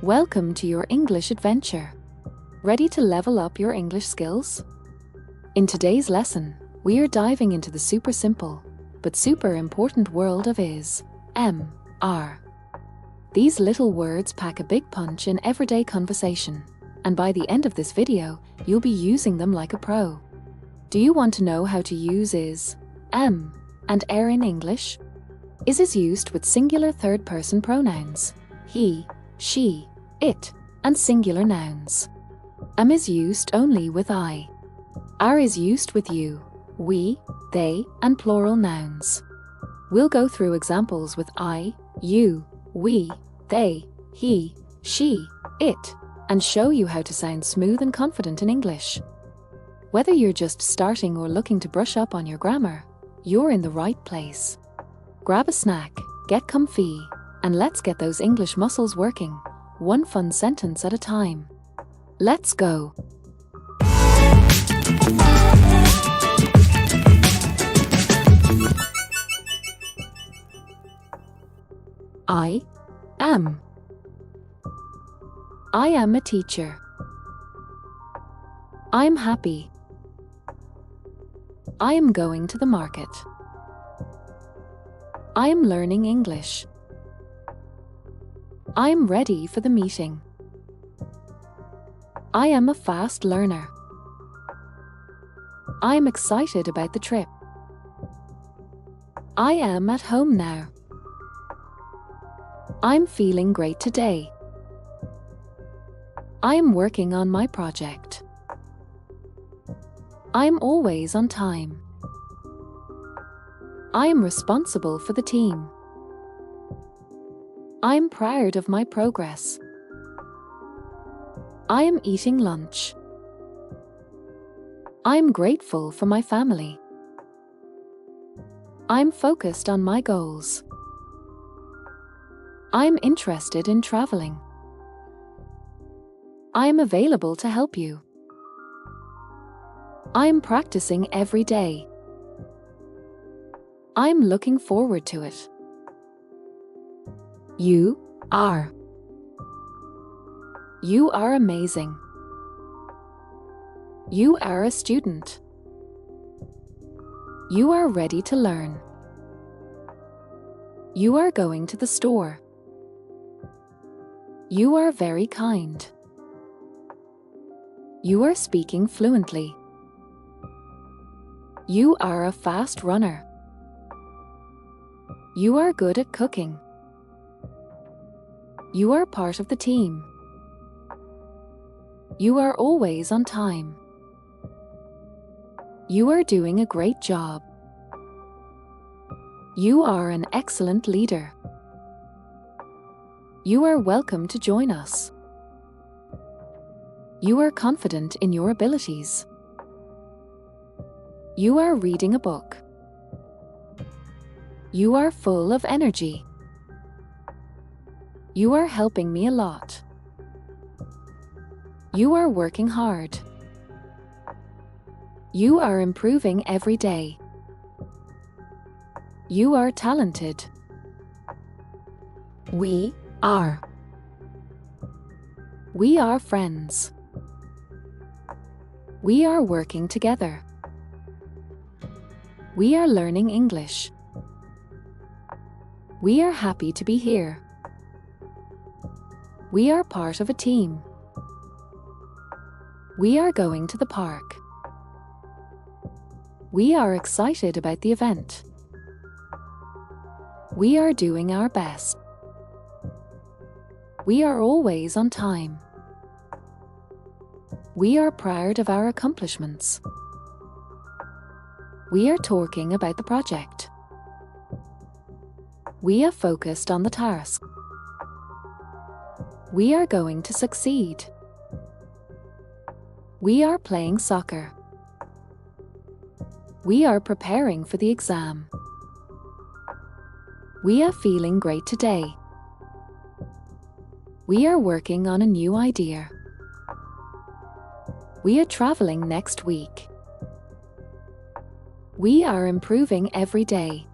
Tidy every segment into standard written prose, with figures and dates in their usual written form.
Welcome to your English adventure. Ready to level up your English skills? In today's lesson, we are diving into the super simple, but super important world of is, are. These little words pack a big punch in everyday conversation, and by the end of this video, you'll be using them like a pro. Do you want to know how to use is, and in English? Is used with singular third-person pronouns, he, she, it, and singular nouns. Is used only with I. Are is used with you, we, they, and plural nouns. We'll go through examples with I, you, we, they, he, she, it, and show you how to sound smooth and confident in English. Whether you're just starting or looking to brush up on your grammar, you're in the right place. Grab a snack, get comfy, and let's get those English muscles working, one fun sentence at a time. Let's go! I am. I am a teacher. I'm happy. I am going to the market. I am learning English. I am ready for the meeting. I am a fast learner. I am excited about the trip. I am at home now. I'm feeling great today. I am working on my project. I am always on time. I am responsible for the team. I am proud of my progress. I am eating lunch. I am grateful for my family. I am focused on my goals. I am interested in traveling. I am available to help you. I am practicing every day. I'm looking forward to it. You are. You are amazing. You are a student. You are ready to learn. You are going to the store. You are very kind. You are speaking fluently. You are a fast runner. You are good at cooking. You are part of the team. You are always on time. You are doing a great job. You are an excellent leader. You are welcome to join us. You are confident in your abilities. You are reading a book. You are full of energy. You are helping me a lot. You are working hard. You are improving every day. You are talented. We are. We are friends. We are working together. We are learning English. We are happy to be here. We are part of a team. We are going to the park. We are excited about the event. We are doing our best. We are always on time. We are proud of our accomplishments. We are talking about the project. We are focused on the task. We are going to succeed. We are playing soccer. We are preparing for the exam. We are feeling great today. We are working on a new idea. We are traveling next week. We are improving every day.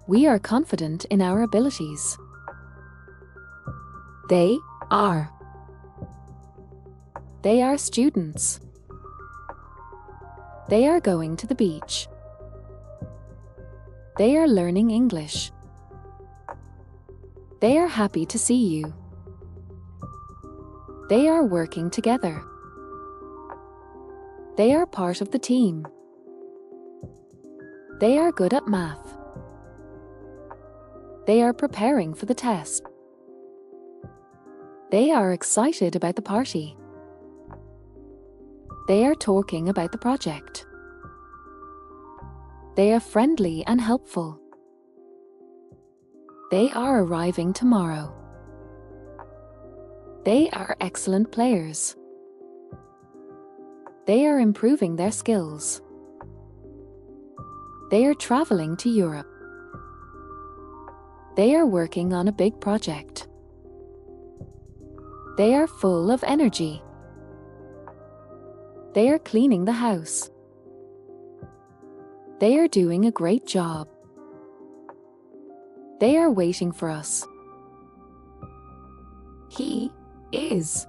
We are confident in our abilities. They are. They are students. They are going to the beach. They are learning English. They are happy to see you. They are working together. They are part of the team. They are good at math. They are preparing for the test. They are excited about the party. They are talking about the project. They are friendly and helpful. They are arriving tomorrow. They are excellent players. They are improving their skills. They are traveling to Europe. They are working on a big project. They are full of energy. They are cleaning the house. They are doing a great job. They are waiting for us. He is.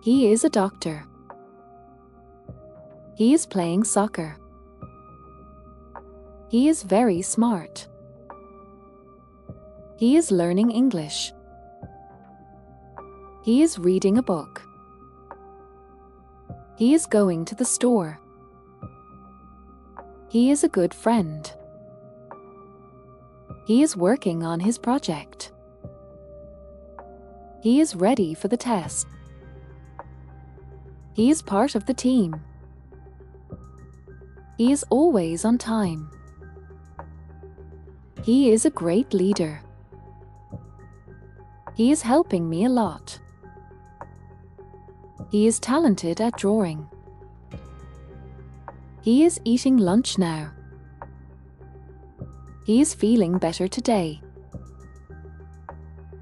He is a doctor. He is playing soccer. He is very smart. He is learning English. He is reading a book. He is going to the store. He is a good friend. He is working on his project. He is ready for the test. He is part of the team. He is always on time. He is a great leader. He is helping me a lot. He is talented at drawing. He is eating lunch now. He is feeling better today.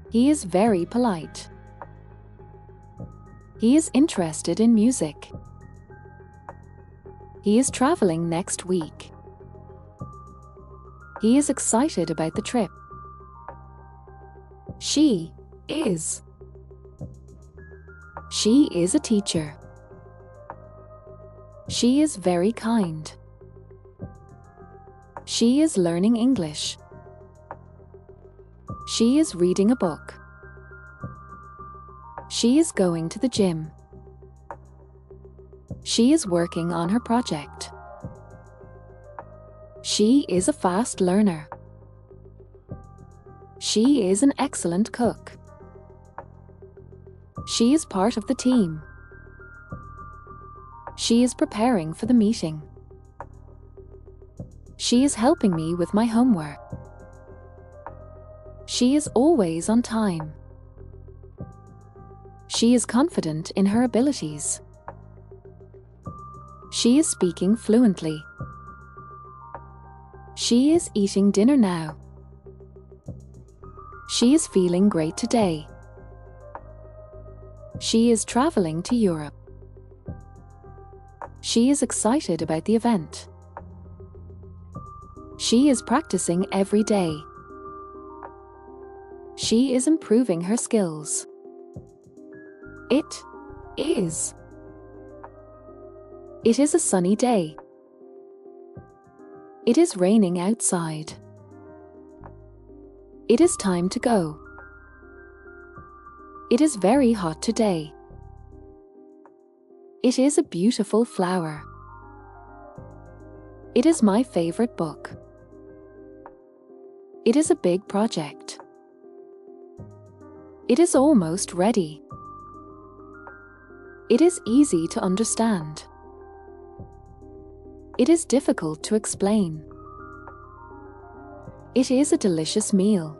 He is very polite. He is interested in music. He is traveling next week. He is excited about the trip. She is. She is a teacher. She is very kind. She is learning English. She is reading a book. She is going to the gym. She is working on her project. She is a fast learner. She is an excellent cook. She is part of the team. She is preparing for the meeting. She is helping me with my homework. She is always on time. She is confident in her abilities. She is speaking fluently. She is eating dinner now. She is feeling great today. She is traveling to Europe. She is excited about the event. She is practicing every day. She is improving her skills. It is. It is a sunny day. It is raining outside. It is time to go. It is very hot today. It is a beautiful flower. It is my favorite book. It is a big project. It is almost ready. It is easy to understand. It is difficult to explain. It is a delicious meal.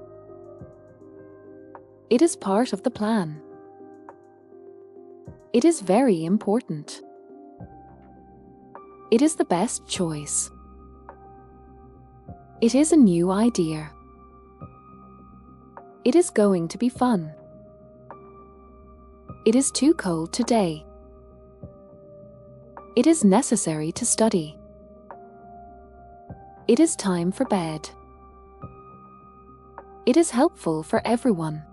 It is part of the plan. It is very important. It is the best choice. It is a new idea. It is going to be fun. It is too cold today. It is necessary to study. It is time for bed. It is helpful for everyone.